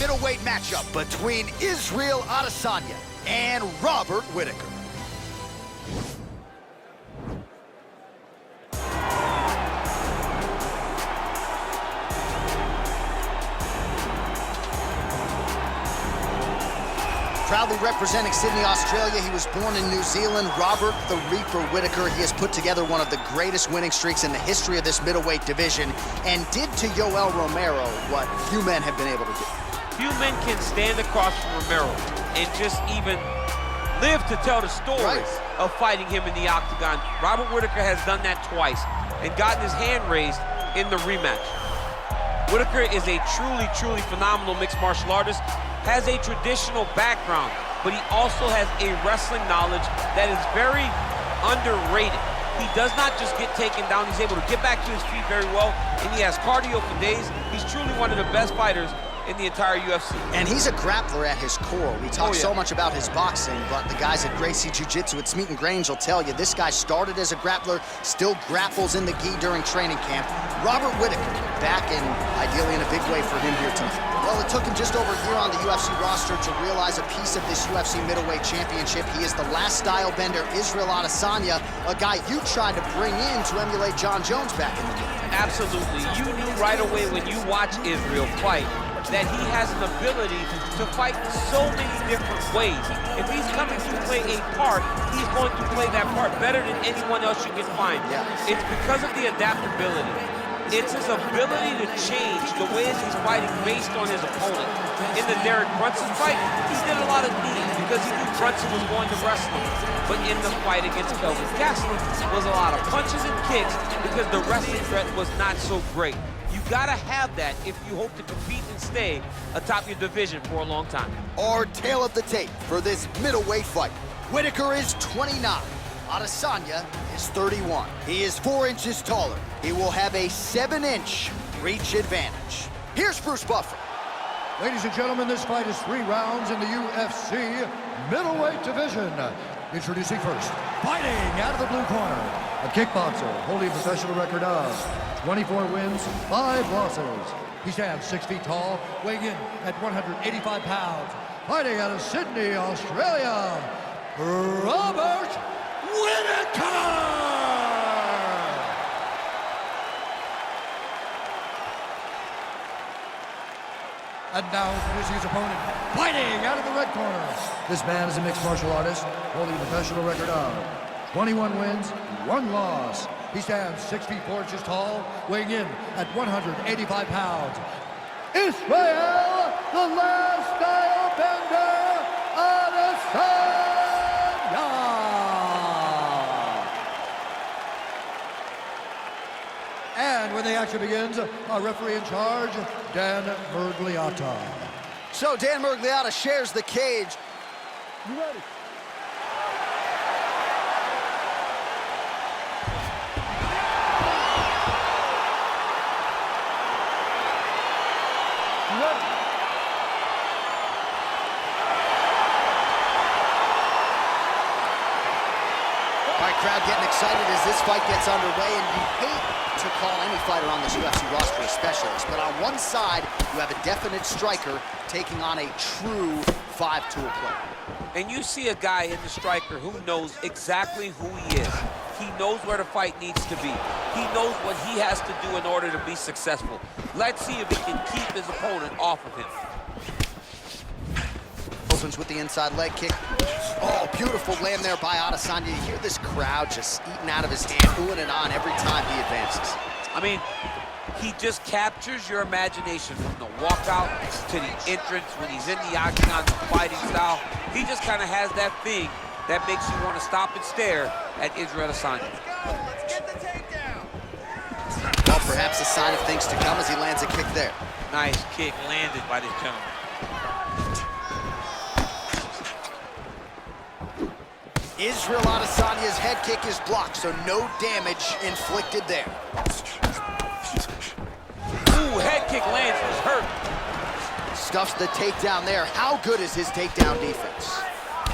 middleweight matchup between Israel Adesanya and Robert Whittaker. Proudly representing Sydney, Australia, he was born in New Zealand. Robert the Reaper Whittaker. He has put together one of the greatest winning streaks in the history of this middleweight division and did to Yoel Romero what few men have been able to do. Few men can stand across from Romero and just even live to tell the stories of fighting him in the octagon. Robert Whittaker has done that twice and gotten his hand raised in the rematch. Whittaker is a truly phenomenal mixed martial artist, has a traditional background, but he also has a wrestling knowledge that is very underrated. He does not just get taken down, he's able to get back to his feet very well, and he has cardio for days. He's truly one of the best fighters in the entire UFC. And he's a grappler at his core. We talk so much about his boxing, but the guys at Gracie Jiu-Jitsu at Smeaton Grange will tell you this guy started as a grappler, still grapples in the gi during training camp. Robert Whittaker back in, ideally in a big way for him here tonight. Well, it took him just over a year on the UFC roster to realize a piece of this UFC middleweight championship. He is the last style bender, Israel Adesanya, a guy you tried to bring in to emulate John Jones back in the day. Absolutely. You knew right away when you watch Israel fight that he has an ability to fight so many different ways. If he's coming to play a part, he's going to play that part better than anyone else you can find. It's because of the adaptability. It's his ability to change the ways he's fighting based on his opponent. In the Derek Brunson fight, he did a lot of knees because he knew Brunson was going to wrestling. But in the fight against Kelvin Gastelum, was a lot of punches and kicks because the wrestling threat was not so great. You gotta have that if you hope to compete and stay atop your division for a long time. Our tale of the tape for this middleweight fight. Whittaker is 29. Adesanya is 31. He is 4 inches taller. He will have a 7-inch reach advantage. Here's Bruce Buffer. Ladies and gentlemen, this fight is 3 rounds in the UFC middleweight division. Introducing first, fighting out of the blue corner, a kickboxer holding a professional record of 24 wins, 5 losses. He stands 6 feet tall, weighing in at 185 pounds. Fighting out of Sydney, Australia, Robert Whittaker! And now introducing his opponent, fighting out of the red corner. This man is a mixed martial artist, holding a professional record of 21 wins, 1 loss. He stands 6 feet 4 inches tall, weighing in at 185 pounds. Israel, the last style bender, Adesanya! And when the action begins, our referee in charge, Dan Mergliata. So Dan Mergliata shares the cage. You ready? All right, crowd getting excited as this fight gets underway, and you hate to call any fighter on this UFC roster a specialist, but on one side, you have a definite striker taking on a true 5-tool player. And you see a guy in the striker who knows exactly who he is. He knows where the fight needs to be. He knows what he has to do in order to be successful. Let's see if he can keep his opponent off of him. Opens with the inside leg kick. Oh, beautiful land there by Adesanya. You hear this crowd just eating out of his hand, oohing and on every time he advances. I mean, he just captures your imagination from the walkout to the entrance when he's in the octagon, fighting style. He just kind of has that thing that makes you want to stop and stare at Israel Adesanya. Let's get the takedown. Well, perhaps a sign of things to come as he lands a kick there. Nice kick landed by this gentleman. Israel Adesanya's head kick is blocked, so no damage inflicted there. Ooh, head kick lands, he's hurt. Stuffs the takedown there. How good is his takedown defense?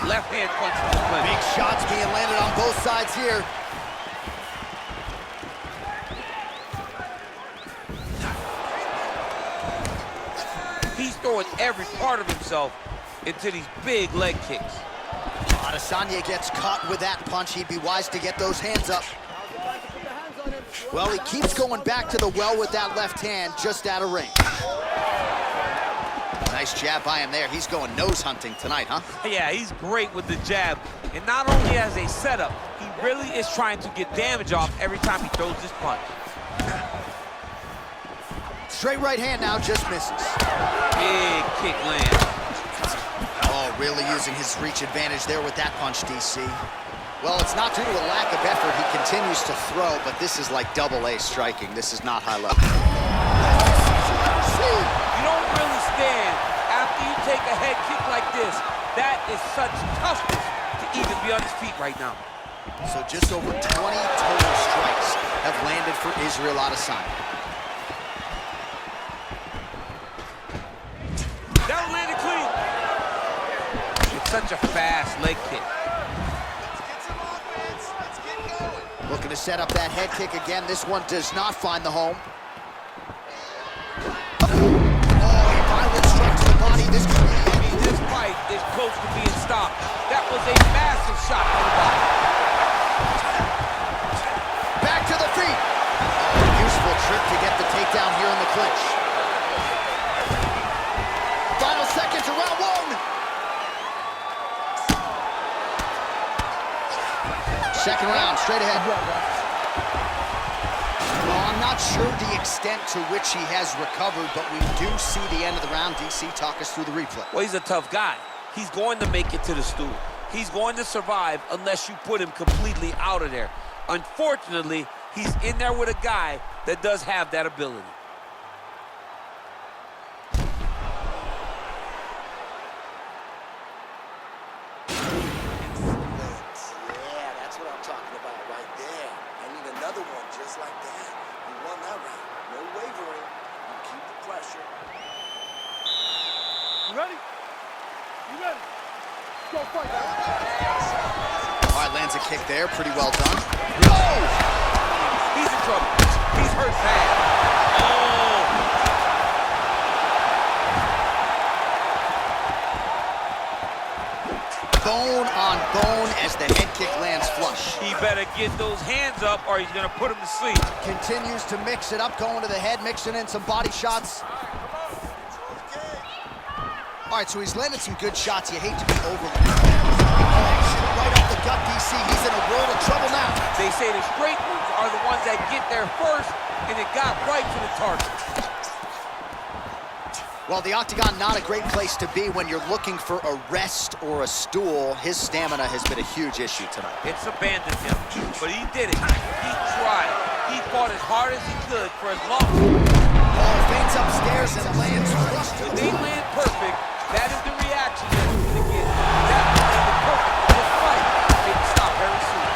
Left hand punch from the clinch. Big shots being landed on both sides here. He's throwing throwing every part of himself into these big leg kicks. Adesanya gets caught with that punch. He'd be wise to get those hands up. Well, he keeps going back to the well with that left hand, just out of range. Nice jab by him there. He's going nose hunting tonight, huh? Yeah, he's great with the jab. And not only as a setup, he really is trying to get damage off every time he throws this punch. Straight right hand now, just misses. Big kick lands. Oh, really using his reach advantage there with that punch, DC. Well, it's not due to a lack of effort. He continues to throw, but this is like double-A striking. This is not high level. You don't really stand after you take a head kick like this. That is such toughness to even be on his feet right now. So just over 20 total strikes have landed for Israel Adesanya. That'll land it clean. It's such a fast leg kick. Looking to set up that head kick again. This one does not find the home. Oh, he finally strikes the body. This could be it. This fight is close to being stopped. That was a massive shot to the body. Back to the feet. Oh, useful trick to get the takedown here in the clinch. Final seconds of round one. Second round, straight ahead. Well, I'm not sure the extent to which he has recovered, but we do see the end of the round. DC, talk us through the replay. Well, he's a tough guy. He's going to make it to the stool. He's going to survive unless you put him completely out of there. Unfortunately, he's in there with a guy that does have that ability. Just like that. You won that round. No wavering. You keep the pressure. You ready? You ready? Go fight. All right, lands a kick there. Pretty well done. Oh! He's in trouble. He's hurt bad. Oh! Bone on bone as the head kick lands flush. He better get those hands up or he's gonna put him to sleep. Continues to mix it up, going to the head, mixing in some body shots. All right, so he's landed some good shots. You hate to be overly. Right off the gut, DC. He's in a world of trouble now. They say the straight moves are the ones that get there first, and it got right to the target. Well, the octagon, not a great place to be when you're looking for a rest or a stool. His stamina has been a huge issue tonight. It's abandoned him, but he did it. He tried. He fought as hard as he could for as long. Oh, feints upstairs and lands flush to If the they land perfect, that is the reaction that he's gonna get. That landed perfect in this fight. They can stop very soon.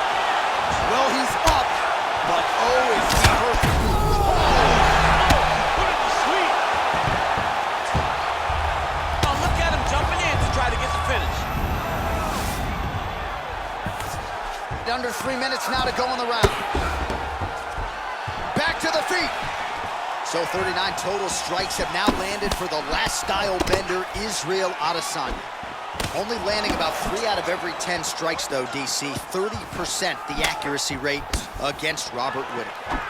Well, he's up, but oh, is he hurt. Under 3 minutes now to go in the round. Back to the feet. So 39 total strikes have now landed for the last style bender, Israel Adesanya. Only landing about 3 out of every 10 strikes though, DC. 30% the accuracy rate against Robert Whittaker.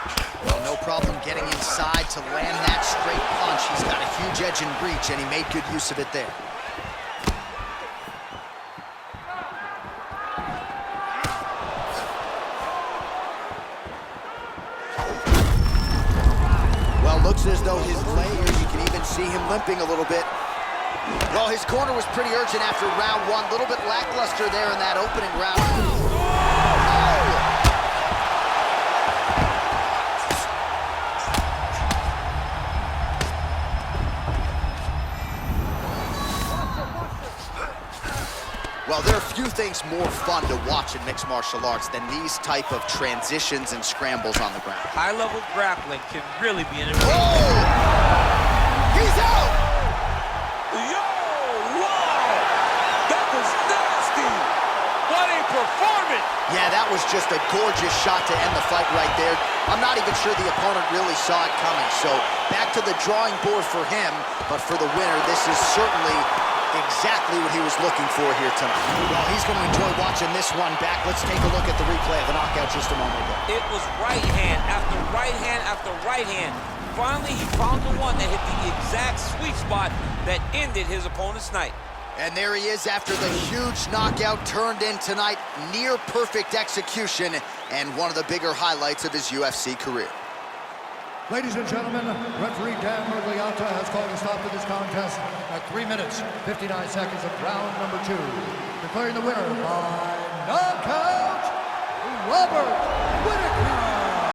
Well, no problem getting inside to land that straight punch. He's got a huge edge in reach, and he made good use of it there. Looks as though his leg, you can even see him limping a little bit. Well, his corner was pretty urgent after round one. A little bit lackluster there in that opening round. Well, there are few things more fun to watch in mixed martial arts than these type of transitions and scrambles on the ground. High-level grappling can really be an Oh! He's out! Yo! Wow! That was nasty! What a performance! Yeah, that was just a gorgeous shot to end the fight right there. I'm not even sure the opponent really saw it coming. So back to the drawing board for him, but for the winner, this is certainly exactly what he was looking for here tonight. Well, he's going to enjoy watching this one back. Let's take a look at the replay of the knockout just a moment ago. It was right hand after right hand after right hand. Finally, he found the one that hit the exact sweet spot that ended his opponent's night. And there he is after the huge knockout turned in tonight. Near perfect execution and one of the bigger highlights of his UFC career. Ladies and gentlemen, referee Dan Murgliata has called a stop to this contest at 3 minutes, 59 seconds of round number 2. Declaring the winner by knockout, Robert Whittaker.